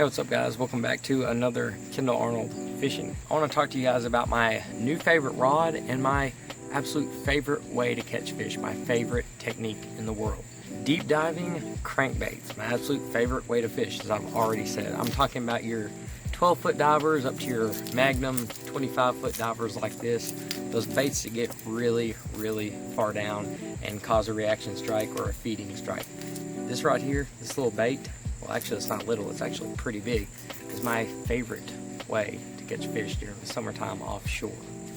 Hey, what's up guys? Welcome back to another Kendall Arnold fishing. I want to talk to you guys about my new favorite rod and my absolute favorite way to catch fish, my favorite technique in the world. Deep diving crankbaits, my absolute favorite way to fish, as I've already said. I'm talking about your 12-foot divers up to your Magnum 25-foot divers like this. Those baits that get really, really far down and cause a reaction strike or a feeding strike. This right here, this little bait, well actually it's not little, it's actually pretty big, is my favorite way to catch fish during the summertime offshore.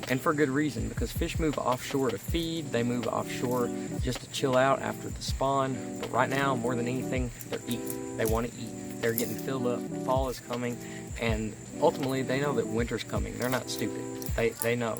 And for good reason, because fish move offshore to feed, they move offshore just to chill out after the spawn. But right now, more than anything, they're eating. They want to eat. They're getting filled up, fall is coming, and ultimately they know that winter's coming. They're not stupid. They know.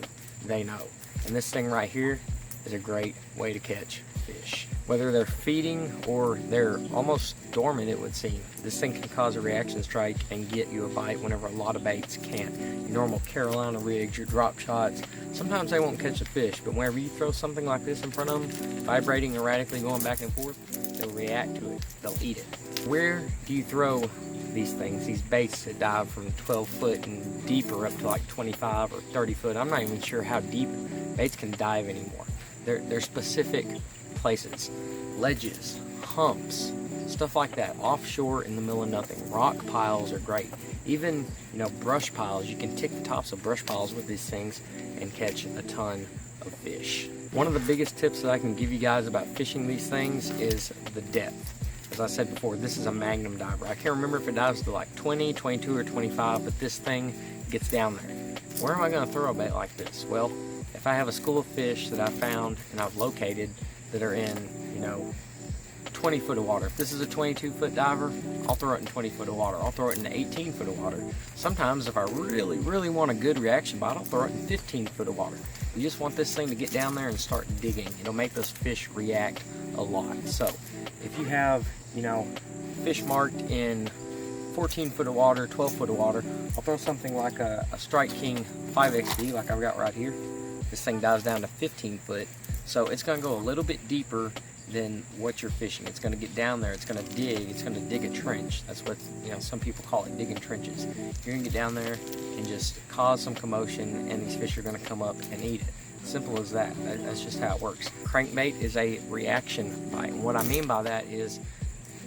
And this thing right here is a great way to catch fish. Whether they're feeding or they're almost dormant, it would seem. This thing can cause a reaction strike and get you a bite whenever a lot of baits can't. Your normal Carolina rigs, your drop shots, sometimes they won't catch a fish, but whenever you throw something like this in front of them, vibrating erratically, going back and forth, they'll react to it. They'll eat it. Where do you throw these things, these baits that dive from 12 foot and deeper up to like 25 or 30 foot? I'm not even sure how deep baits can dive anymore. They're specific places, ledges, humps, stuff like that, offshore in the middle of nothing. Rock piles are great. Even, brush piles. You can tick the tops of brush piles with these things and catch a ton of fish. One of the biggest tips that I can give you guys about fishing these things is the depth. As I said before, this is a Magnum diver. I can't remember if it dives to like 20, 22, or 25, but this thing gets down there. Where am I going to throw a bait like this? Well, if I have a school of fish that I found and I've located that are in, 20 foot of water. If this is a 22-foot diver, I'll throw it in 20 foot of water. I'll throw it in 18 foot of water. Sometimes if I really, really want a good reaction bite, I'll throw it in 15 foot of water. You just want this thing to get down there and start digging. It'll make those fish react a lot. So if you have, fish marked in 14 foot of water, 12 foot of water, I'll throw something like a CRANKIN 5XD like I've got right here. This thing dives down to 15 foot. So it's going to go a little bit deeper than what you're fishing. It's going to get down there, it's going to dig a trench. That's what, some people call it, digging trenches. You're going to get down there and just cause some commotion, and these fish are going to come up and eat it. Simple as that. That's just how it works. Crankbait is a reaction bite, and what I mean by that is,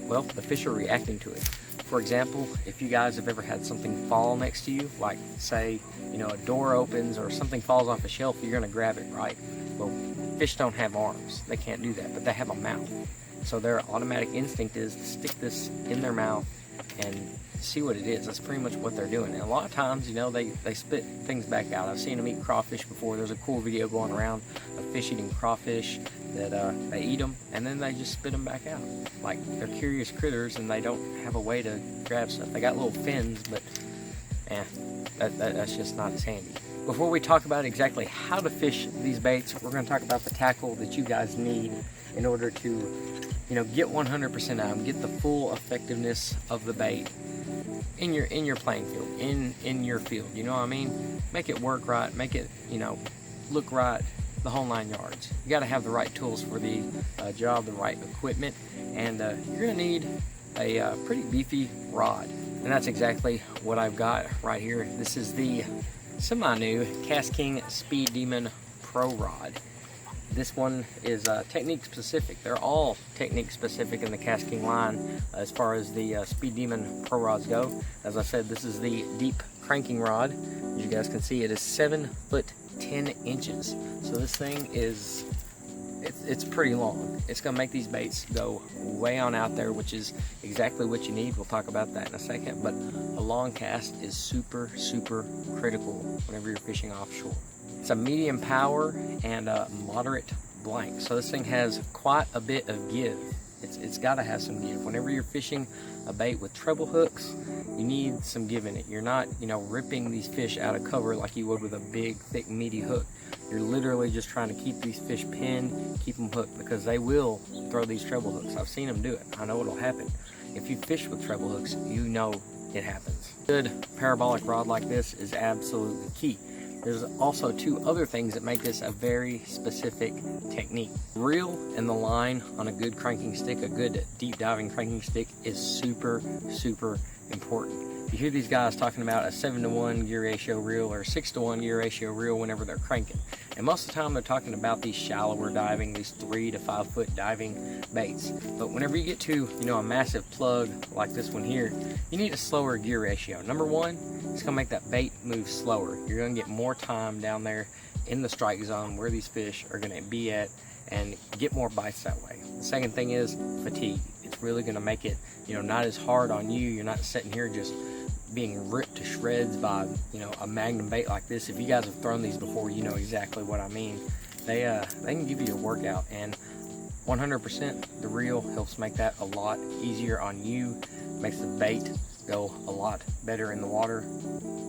well, the fish are reacting to it. For example, if you guys have ever had something fall next to you, like say, a door opens or something falls off a shelf, you're going to grab it, right? Well, fish don't have arms. They can't do that, but they have a mouth. So their automatic instinct is to stick this in their mouth and see what it is. That's pretty much what they're doing. And a lot of times, they spit things back out. I've seen them eat crawfish before. There's a cool video going around of fish eating crawfish that they eat them and then they just spit them back out. Like, they're curious critters and they don't have a way to grab stuff. They got little fins, but that's just not as handy. Before we talk about exactly how to fish these baits, we're going to talk about the tackle that you guys need in order to, get 100% out of them, get the full effectiveness of the bait in your playing field, in your field. You know what I mean? Make it work right, make it, look right, the whole 9 yards. You got to have the right tools for the job, the right equipment, and you're going to need a pretty beefy rod. And that's exactly what I've got right here. This is the semi-new KastKing Speed Demon Pro Rod. This one is technique specific. They're all technique specific in the KastKing line as far as the Speed Demon Pro rods go. As I said, this is the deep cranking rod. As you guys can see, it is 7 foot 10 inches. So this thing is, it's pretty long. It's gonna make these baits go way on out there, which is exactly what you need. We'll talk about that in a second, but a long cast is super, super critical whenever you're fishing offshore. It's a medium power and a moderate blank. So this thing has quite a bit of give. It's gotta have some give. Whenever you're fishing a bait with treble hooks, you need some give in it. You're not, ripping these fish out of cover like you would with a big, thick, meaty hook. You're literally just trying to keep these fish pinned, keep them hooked, because they will throw these treble hooks. I've seen them do it. I know it'll happen. If you fish with treble hooks, you know it happens. Good parabolic rod like this is absolutely key. There's also 2 other things that make this a very specific technique. Reel and the line on a good cranking stick, a good deep diving cranking stick, is super, super important. You hear these guys talking about a 7-to-1 gear ratio reel or 6-to-1 gear ratio reel whenever they're cranking. And most of the time they're talking about these shallower diving, these 3 to 5 foot diving baits. But whenever you get to, a massive plug like this one here, you need a slower gear ratio. Number one, it's gonna make that bait move slower. You're gonna get more time down there in the strike zone where these fish are gonna be at and get more bites that way. The second thing is fatigue. It's really gonna make it, not as hard on you. You're not sitting here just being ripped to shreds by, a Magnum bait like this. If you guys have thrown these before, you know exactly what I mean. They can give you a workout, and 100% the reel helps make that a lot easier on you. Makes the bait go a lot better in the water.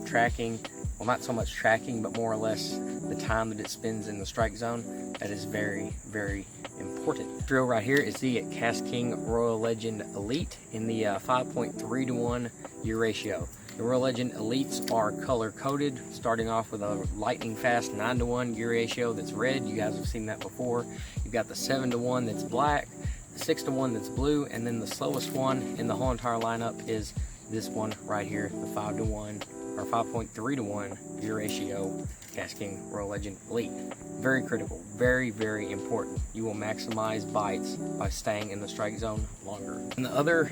Tracking, well, not so much tracking, but more or less the time that it spends in the strike zone. That is very, very important. Drill right here is the KastKing Royal Legend Elite in the 5.3-to-1 gear ratio. The Royal Legend Elites are color coded, starting off with a lightning fast 9-to-1 gear ratio that's red. You guys have seen that before. You've got the 7-to-1 that's black, the 6-to-1 that's blue, and then the slowest one in the whole entire lineup is this one right here, the 5-to-1 or 5.3-to-1 gear ratio KastKing Royal Legend Elite. Very critical, very, very important. You will maximize bites by staying in the strike zone longer. And the other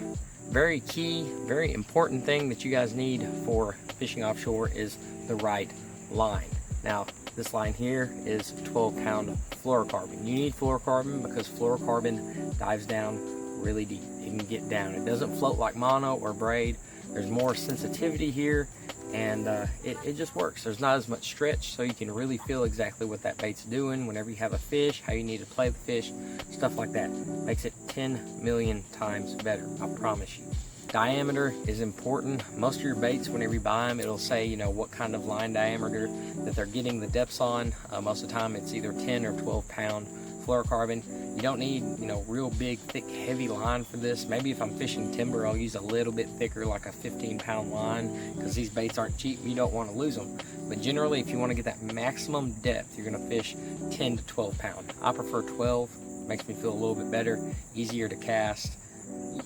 very key, very important thing that you guys need for fishing offshore is the right line. Now, this line here is 12-pound fluorocarbon. You need fluorocarbon because fluorocarbon dives down really deep. It can get down. It doesn't float like mono or braid. There's more sensitivity here, and it just works. There's not as much stretch, so you can really feel exactly what that bait's doing whenever you have a fish, how you need to play the fish, stuff like that. Makes it 10 million times better, I promise you. Diameter is important. Most of your baits, whenever you buy them, it'll say, what kind of line diameter that they're getting the depths on. Most of the time, it's either 10 or 12-pound fluorocarbon. You don't need, real big, thick, heavy line for this. Maybe if I'm fishing timber, I'll use a little bit thicker, like a 15-pound line, because these baits aren't cheap. You don't want to lose them. But generally, if you want to get that maximum depth, you're going to fish 10 to 12 pound. I prefer 12. Makes me feel a little bit better, easier to cast.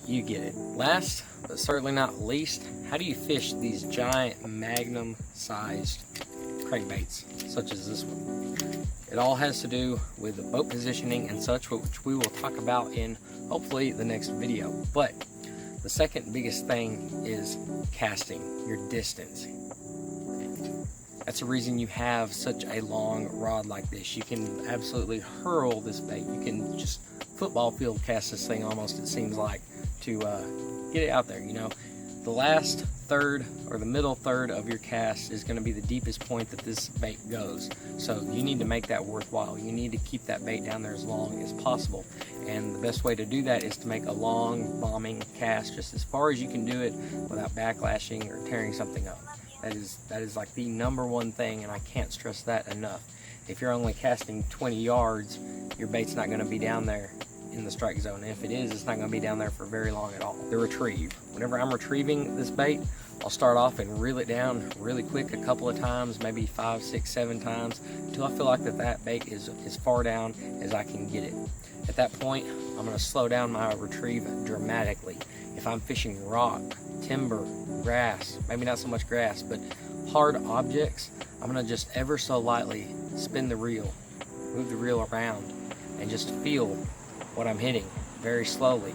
You get it. Last, but certainly not least, how do you fish these giant Magnum-sized crankbaits, such as this one? It all has to do with the boat positioning and such, which we will talk about in hopefully the next video. But the second biggest thing is casting, your distance. That's the reason you have such a long rod like this. You can absolutely hurl this bait. You can just football field cast this thing almost, it seems like, to get it out there. The last third or the middle third of your cast is going to be the deepest point that this bait goes. So you need to make that worthwhile. You need to keep that bait down there as long as possible. And the best way to do that is to make a long bombing cast just as far as you can do it without backlashing or tearing something up. That is like the number one thing, and I can't stress that enough. If you're only casting 20 yards, your bait's not going to be down there in the strike zone. And if it is, it's not going to be down there for very long at all. The retrieve. Whenever I'm retrieving this bait, I'll start off and reel it down really quick a couple of times, maybe 5, 6, 7 times, until I feel like that bait is as far down as I can get it. At that point, I'm going to slow down my retrieve dramatically. If I'm fishing rock, timber, grass, maybe not so much grass, but hard objects, I'm going to just ever so lightly spin the reel, move the reel around, and just feel what I'm hitting very slowly.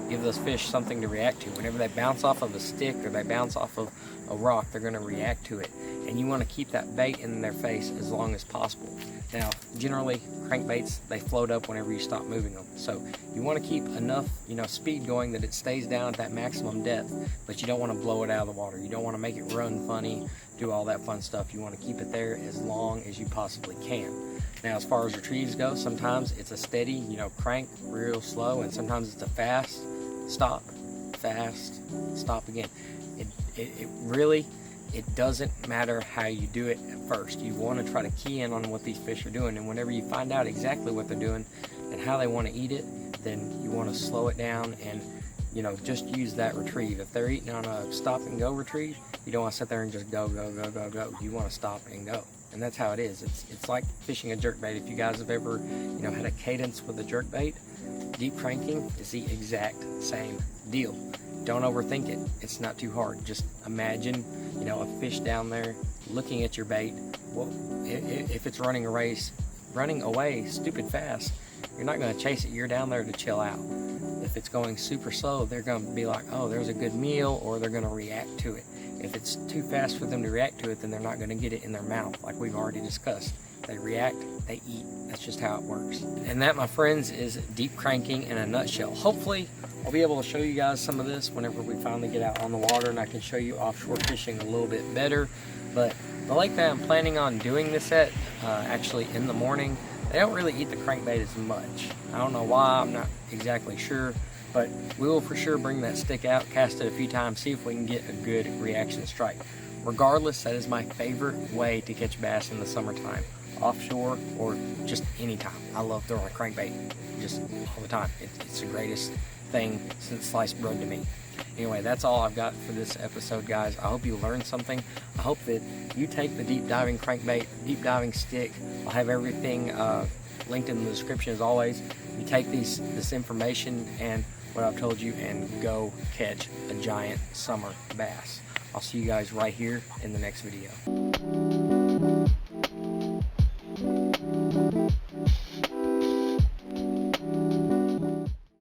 Give those fish something to react to. Whenever they bounce off of a stick or they bounce off of a rock, they're going to react to it. And you want to keep that bait in their face as long as possible. Now, generally, crankbaits, they float up whenever you stop moving them. So you want to keep enough, speed going that it stays down at that maximum depth, but you don't want to blow it out of the water. You don't want to make it run funny, do all that fun stuff. You want to keep it there as long as you possibly can. Now, as far as retrieves go, sometimes it's a steady, crank real slow, and sometimes it's a fast stop again. It doesn't matter how you do it at first. You want to try to key in on what these fish are doing, and whenever you find out exactly what they're doing and how they want to eat it, then you want to slow it down and just use that retrieve. If they're eating on a stop and go retrieve, you don't want to sit there and just go. You want to stop and go. And that's how it is. It's like fishing a jerkbait. If you guys have ever had a cadence with a jerkbait, deep cranking is the exact same deal. Don't overthink it. It's not too hard. Just imagine, you know, a fish down there looking at your bait. Well, if it's running away stupid fast, you're not going to chase it. You're down there to chill out. If it's going super slow, they're going to be like, oh, there's a good meal, or they're going to react to it. If it's too fast for them to react to it, then they're not going to get it in their mouth, like we've already discussed. They react, they eat. That's just how it works. And that, my friends, is deep cranking in a nutshell. Hopefully, I'll be able to show you guys some of this whenever we finally get out on the water, and I can show you offshore fishing a little bit better. But the lake that I'm planning on doing this at, actually in the morning, they don't really eat the crankbait as much. I don't know why, I'm not exactly sure, but we will for sure bring that stick out, cast it a few times, see if we can get a good reaction strike. Regardless, that is my favorite way to catch bass in the summertime, offshore or just anytime. I love throwing a crankbait just all the time. It's the greatest thing since sliced bread to me. Anyway, that's all I've got for this episode, guys. I hope you learned something. I hope that you take the deep diving crankbait, deep diving stick. I'll have everything linked in the description as always. You take this information and what I've told you and go catch a giant summer bass. I'll see you guys right here in the next video.